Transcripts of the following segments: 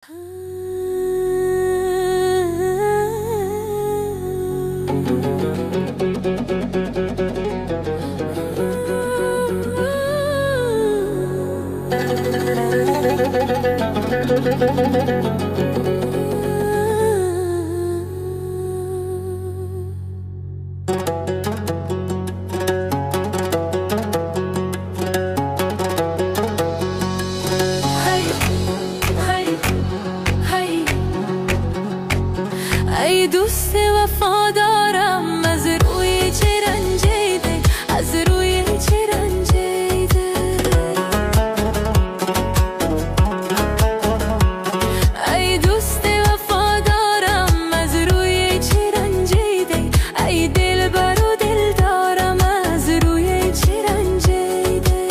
ای دوست وفادارم، از روی چه رنجیده، از روی چه رنجیده. ای دوست وفادارم، از روی چه رنجیده، ای دلبر و دلدارم، از روی چه رنجیده.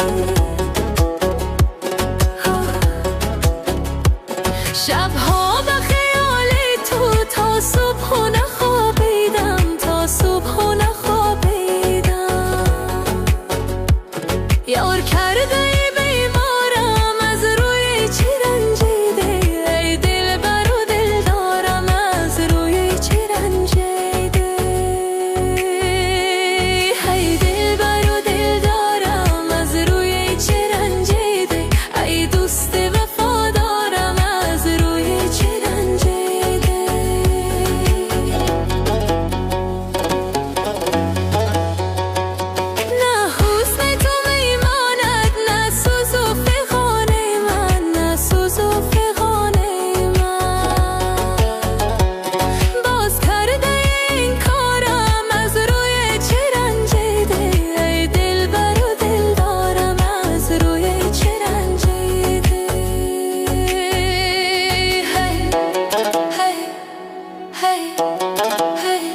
شبها به خیال تو تا صبح نخوابیدم، تا صبح نخوابیدم. یار کرده ای بیمارم، از روی چی رنجیده، ای دلبر و دلدارم، از روی چی رنجیده. ای دلبر و دلدارم، از روی چی رنجیده، ای دوست وفادارم، از روی چی رنجیده. نه حسن تو میماند، نه سوز و فغان من، نه سوز و فغان من. باز کرده این کارم، از روی چه رنجیده، ای دلبر و دلدارم، از روی چه رنجیده. هی هی هی هی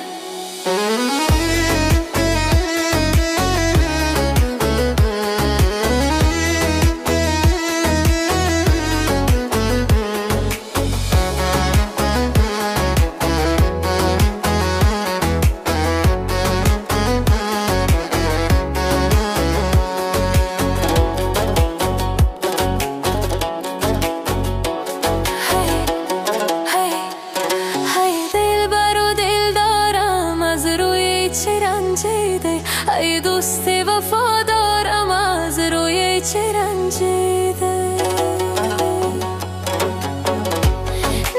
ای دوست وفادارم، از روی چه رنجیده.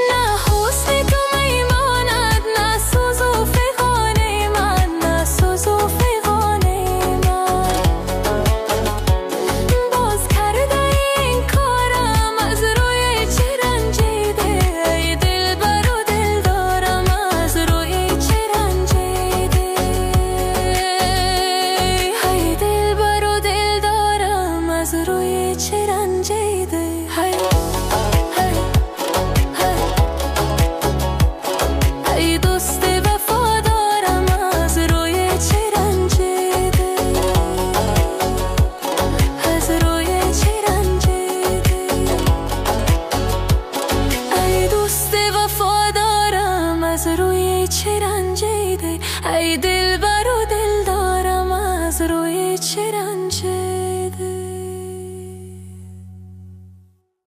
نه حسن تو میماند، نه سوز و فغان من، نه سوز و فغان من. باز کرده این کارم، از روی چه رنجیده، ای دلبر و دلدارم، از روی چه رنجیده. از روی چه رنجیده. ای دوست وفادارم، از روی چه رنجیده، از روی چه رنجیده. ای دوست وفادارم، از روی چه رنجیده، ای دلبر و دلدارم، از روی چه رنجیده.